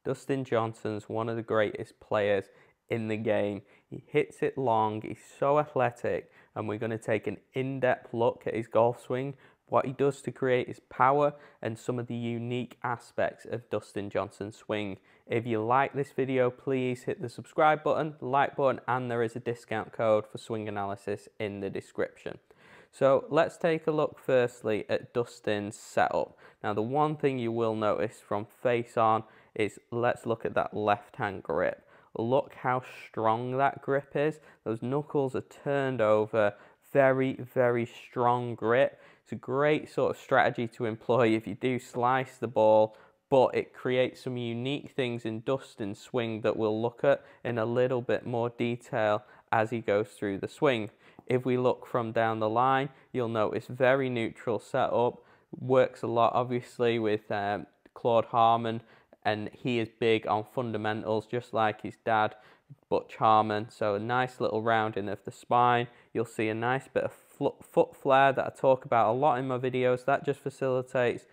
Dustin Johnson's one of the greatest players in the game. He hits it long, he's so athletic, and we're going to take an in-depth look at his golf swing, what he does to create his power, and some of the unique aspects of Dustin Johnson's swing. If you like this video, please hit the subscribe button, the like button, and there is a discount code for swing analysis in the description. So let's take a look firstly at Dustin's setup. Now the one thing you will notice from face on is, let's look at that left hand grip. Look how strong that grip is. Those knuckles are turned over, very, very strong grip. It's a great sort of strategy to employ if you do slice the ball, but it creates some unique things in Dustin's swing that we'll look at in a little bit more detail as he goes through the swing. If we look from down the line, you'll notice very neutral setup. Works a lot obviously with Claude Harmon, and he is big on fundamentals just like his dad, Butch Harmon. So a nice little rounding of the spine. You'll see a nice bit of foot flare that I talk about a lot in my videos. That just facilitates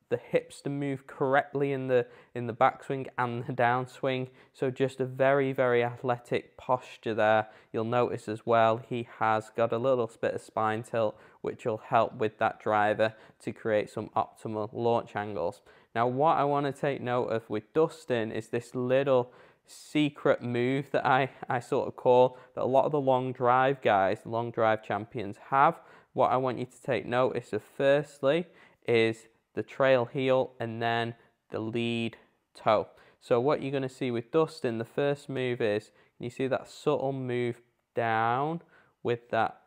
the hips to move correctly in the backswing and the downswing. So just a very, very athletic posture there. You'll notice as well he has got a little bit of spine tilt, which will help with that driver to create some optimal launch angles. Now what I want to take note of with Dustin is this little secret move that I sort of call, that a lot of the long drive guys, long drive champions have. What I want you to take notice of firstly is the trail heel and then the lead toe. So what you're going to see with Dustin, the first move is, you see that subtle move down with that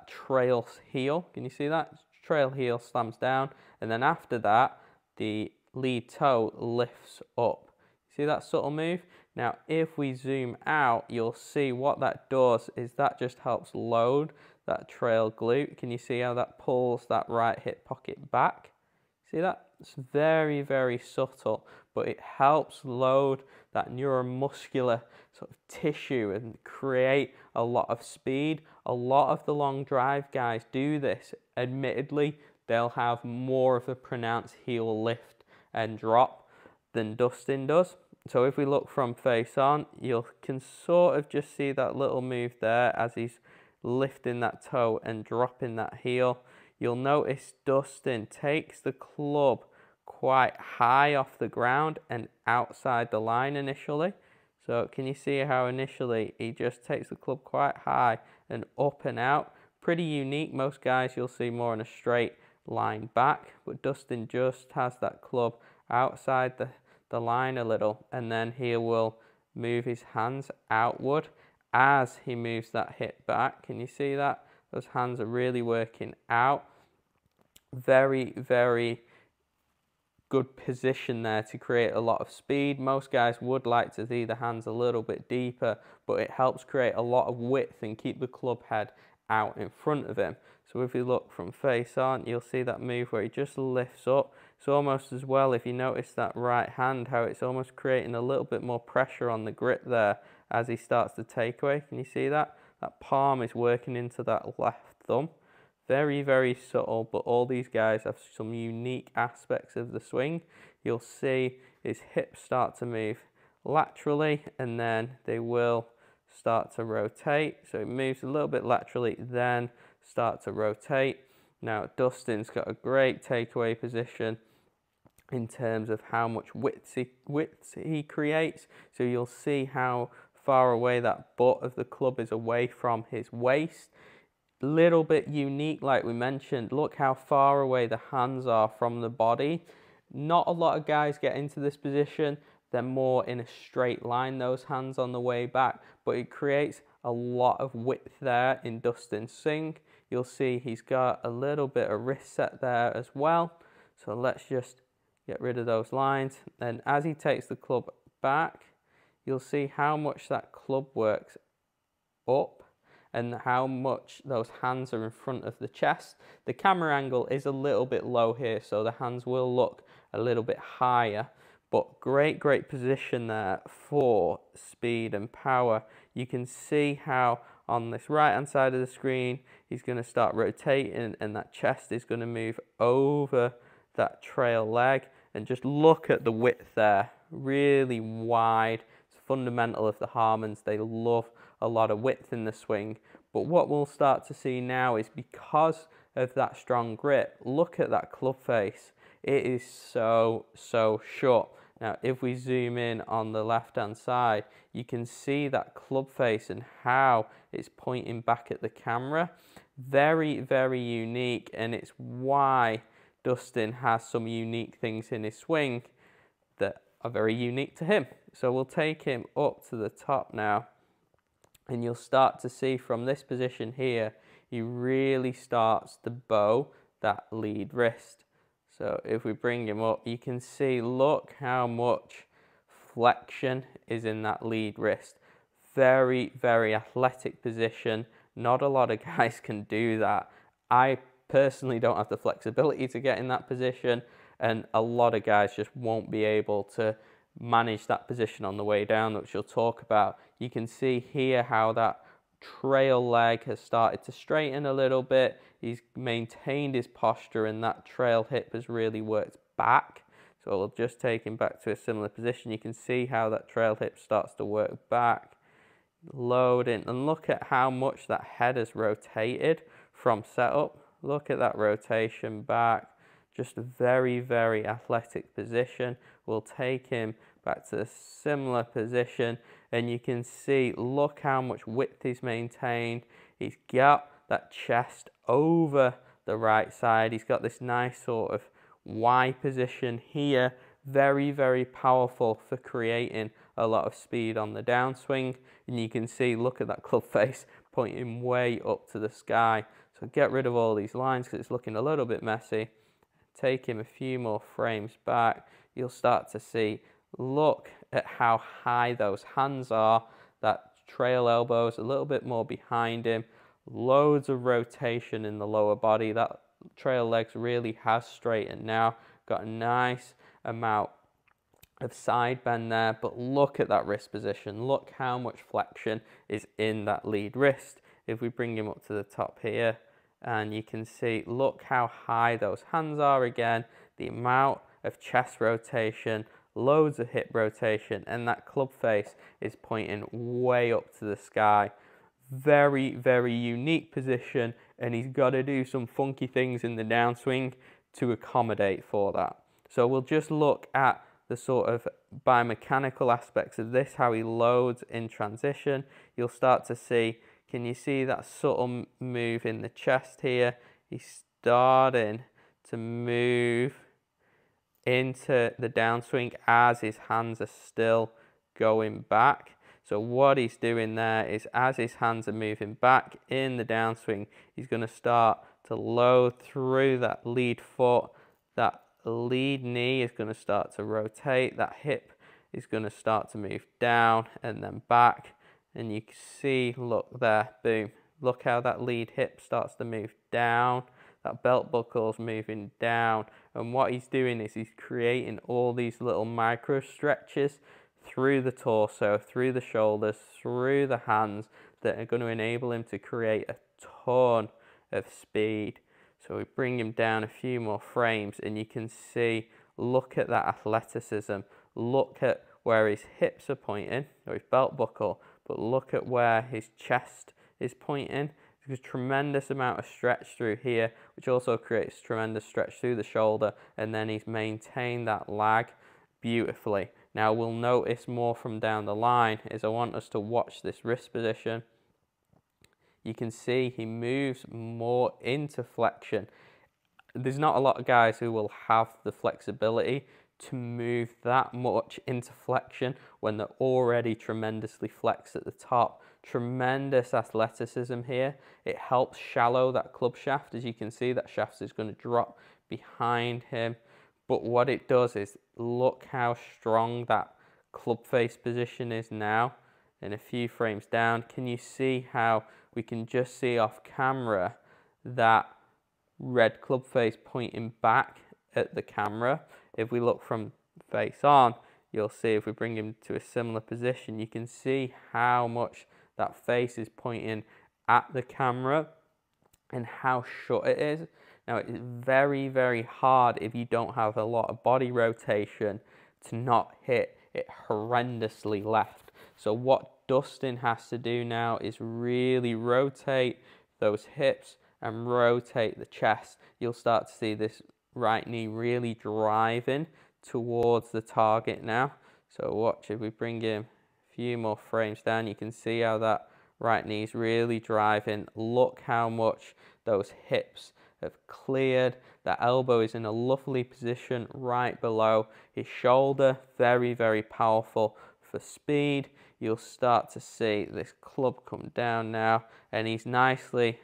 trail heel. Can you see that? Trail heel slams down, and then after that, the lead toe lifts up. See that subtle move? Now, if we zoom out, you'll see what that does is that just helps load that trail glute. Can you see how that pulls that right hip pocket back? See that? It's very, very subtle, but it helps load that neuromuscular sort of tissue and create a lot of speed. A lot of the long drive guys do this. Admittedly, they'll have more of a pronounced heel lift and drop than Dustin does. So if we look from face on, you can sort of just see that little move there as he's lifting that toe and dropping that heel. You'll notice Dustin takes the club quite high off the ground and outside the line initially. So can you see how initially he just takes the club quite high and up and out? Pretty unique. Most guys you'll see more in a straight line back, but Dustin just has that club outside the line a little, and then he will move his hands outward as he moves that hip back. Can you see that? Those hands are really working out. Very, very good position there to create a lot of speed. Most guys would like to see the hands a little bit deeper, but it helps create a lot of width and keep the club head out in front of him. So if you look from face on, you'll see that move where he just lifts up. It's almost as well, if you notice that right hand, how it's almost creating a little bit more pressure on the grip there as he starts to take away. Can you see that? That palm is working into that left thumb. Very, very subtle, but all these guys have some unique aspects of the swing. You'll see his hips start to move laterally, and then they will start to rotate. So it moves a little bit laterally, then start to rotate. Now Dustin's got a great takeaway position in terms of how much width he creates. So you'll see how far away that butt of the club is away from his waist. Little bit unique, like we mentioned. Look how far away the hands are from the body. Not a lot of guys get into this position. They're more in a straight line, those hands on the way back, but it creates a lot of width there in Dustin's swing. You'll see he's got a little bit of wrist set there as well. So let's just get rid of those lines. And as he takes the club back, you'll see how much that club works up and how much those hands are in front of the chest. The camera angle is a little bit low here, so the hands will look a little bit higher, but great position there for speed and power. You can see how on this right hand side of the screen, he's going to start rotating and that chest is going to move over that trail leg. and just look at the width there, really wide. It's fundamental of the Harmons. They love a lot of width in the swing. But what we'll start to see now is, because of that strong grip, look at that club face. It is so short. Now, if we zoom in on the left-hand side, you can see that club face and how it's pointing back at the camera. Very, very unique, and it's why Dustin has some unique things in his swing that are very unique to him. So we'll take him up to the top now, and you'll start to see from this position here, he really starts to bow that lead wrist. So if we bring him up, you can see, look how much flexion is in that lead wrist. Very, very athletic position. Not a lot of guys can do that. I personally don't have the flexibility to get in that position, and a lot of guys just won't be able to manage that position on the way down, which you'll talk about. You can see here how that trail leg has started to straighten a little bit. He's maintained his posture, and that trail hip has really worked back. So we'll just take him back to a similar position. You can see how that trail hip starts to work back. Load in, and look at how much that head has rotated from setup. Look at that rotation back. Just a very, very athletic position. We'll take him back to a similar position, and you can see, look how much width he's maintained. He's got that chest over the right side. He's got this nice sort of Y position here. Very, very powerful for creating a lot of speed on the downswing. And you can see, look at that club face pointing way up to the sky. So get rid of all these lines because it's looking a little bit messy. Take him a few more frames back. You'll start to see, look at how high those hands are. That trail elbow is a little bit more behind him. Loads of rotation in the lower body. That trail legs really has straightened now. Got a nice amount of side bend there, but look at that wrist position. Look how much flexion is in that lead wrist. If we bring him up to the top here, and you can see, look how high those hands are again, the amount of chest rotation, loads of hip rotation, and that club face is pointing way up to the sky. Very, very unique position, and he's got to do some funky things in the downswing to accommodate for that. So we'll just look at the sort of biomechanical aspects of this, how he loads in transition. You'll start to see, can you see that subtle move in the chest here? He's starting to move into the downswing as his hands are still going back. So what he's doing there is, as his hands are moving back in the downswing, he's going to start to load through that lead foot. That lead knee is going to start to rotate. That hip is going to start to move down and then back. And you can see, look there, boom. Look how that lead hip starts to move down. That belt buckle's moving down. And what he's doing is he's creating all these little micro stretches through the torso, through the shoulders, through the hands, that are going to enable him to create a ton of speed. So we bring him down a few more frames, and you can see, look at that athleticism. Look at where his hips are pointing, or his belt buckle, but look at where his chest is pointing. There's a tremendous amount of stretch through here, which also creates tremendous stretch through the shoulder, and then he's maintained that lag beautifully. Now we'll notice more from down the line is I want us to watch this wrist position. You can see he moves more into flexion. There's not a lot of guys who will have the flexibility to move that much into flexion when they're already tremendously flexed at the top. Tremendous athleticism here. It helps shallow that club shaft. As you can see, that shaft is going to drop behind him. But what it does is, look how strong that club face position is now. In a few frames down, can you see how we can just see off camera that red club face pointing back at the camera? If we look from face on, you'll see, if we bring him to a similar position, you can see how much that face is pointing at the camera and how shut it is. Now, it's very, very hard if you don't have a lot of body rotation to not hit it horrendously left. So what Dustin has to do now is really rotate those hips and rotate the chest. You'll start to see this right knee really driving towards the target now. So watch, if we bring him a few more frames down, you can see how that right knee is really driving. Look how much those hips have cleared. The elbow is in a lovely position right below his shoulder. Very, very powerful for speed. You'll start to see this club come down now, and he's nicely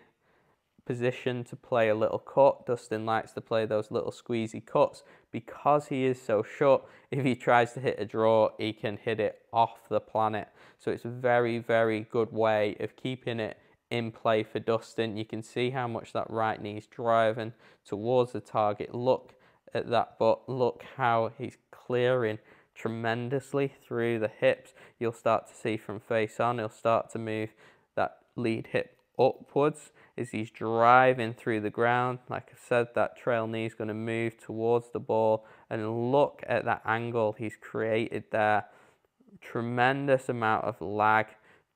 positioned to play a little cut. Dustin likes to play those little squeezy cuts because he is so short. If he tries to hit a draw, he can hit it off the planet. So it's a very, very good way of keeping it in play for Dustin. You can see how much that right knee is driving towards the target. Look at that butt. Look how he's clearing tremendously through the hips. You'll start to see from face on, he'll start to move that lead hip upwards as he's driving through the ground. Like I said, that trail knee is going to move towards the ball, and look at that angle he's created there. Tremendous amount of lag,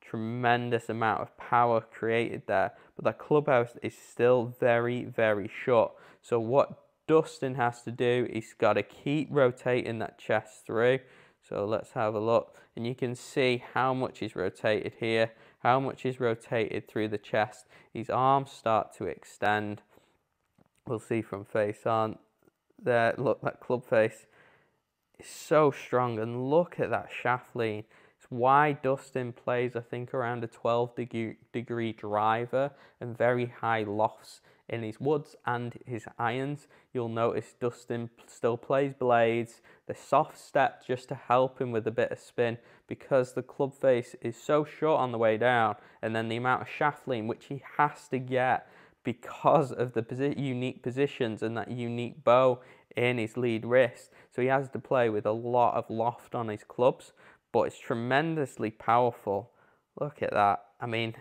tremendous amount of power created there, but the clubhouse is still very, very short. So what Dustin has to do, he's got to keep rotating that chest through. So let's have a look, and you can see how much is rotated here, how much is rotated through the chest. His arms start to extend. We'll see from face on there. Look, that club face is so strong, and look at that shaft lean. It's why Dustin plays, I think, around a 12-degree driver and very high lofts in his woods and his irons. You'll notice Dustin still plays blades, the soft step just to help him with a bit of spin, because the club face is so short on the way down, and then the amount of shaft lean which he has to get because of the unique positions and that unique bow in his lead wrist. So he has to play with a lot of loft on his clubs, but it's tremendously powerful. Look at that. I mean,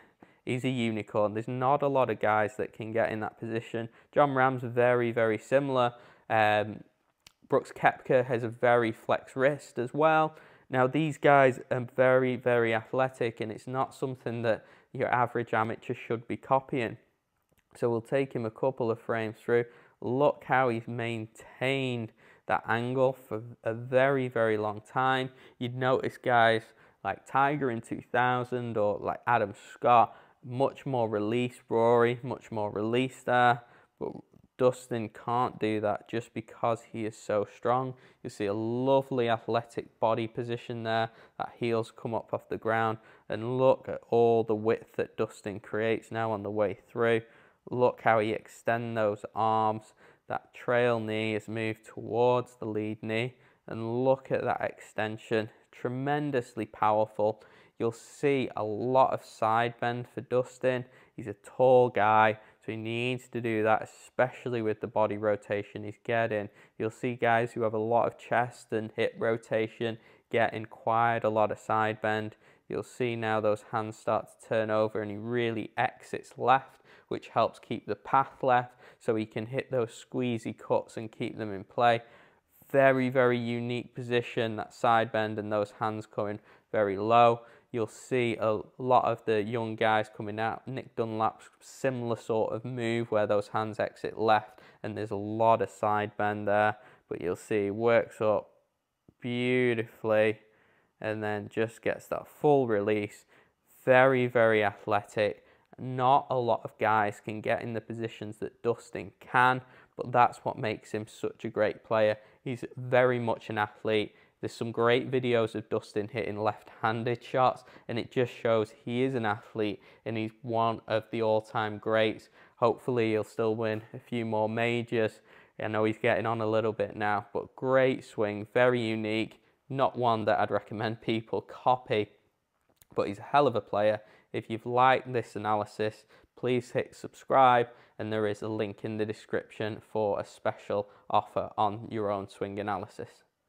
he's a unicorn. There's not a lot of guys that can get in that position. John Rahm's very, very similar. Brooks Koepka has a very flex wrist as well. Now, these guys are very, very athletic, and it's not something that your average amateur should be copying. So we'll take him a couple of frames through. Look how he's maintained that angle for a very, very long time. You'd notice guys like Tiger in 2000 or like Adam Scott, much more release. Rory, much more release there. But Dustin can't do that just because he is so strong. You see a lovely athletic body position there. That heels come up off the ground. And look at all the width that Dustin creates now on the way through. Look how he extends those arms. That trail knee is moved towards the lead knee. And look at that extension. Tremendously powerful. You'll see a lot of side bend for Dustin. He's a tall guy, so he needs to do that, especially with the body rotation he's getting. You'll see guys who have a lot of chest and hip rotation getting quite a lot of side bend. You'll see now those hands start to turn over, and he really exits left, which helps keep the path left, so he can hit those squeezy cuts and keep them in play. Very, very unique position, that side bend and those hands coming very low. You'll see a lot of the young guys coming out. Nick Dunlap's similar sort of move where those hands exit left, and there's a lot of side bend there. But you'll see he works up beautifully and then just gets that full release. Very, very athletic. Not a lot of guys can get in the positions that Dustin can, but that's what makes him such a great player. He's very much an athlete. There's some great videos of Dustin hitting left-handed shots, and it just shows he is an athlete and he's one of the all-time greats. Hopefully he'll still win a few more majors. I know he's getting on a little bit now, but great swing, very unique. Not one that I'd recommend people copy, but he's a hell of a player. If you've liked this analysis, please hit subscribe, and there is a link in the description for a special offer on your own swing analysis.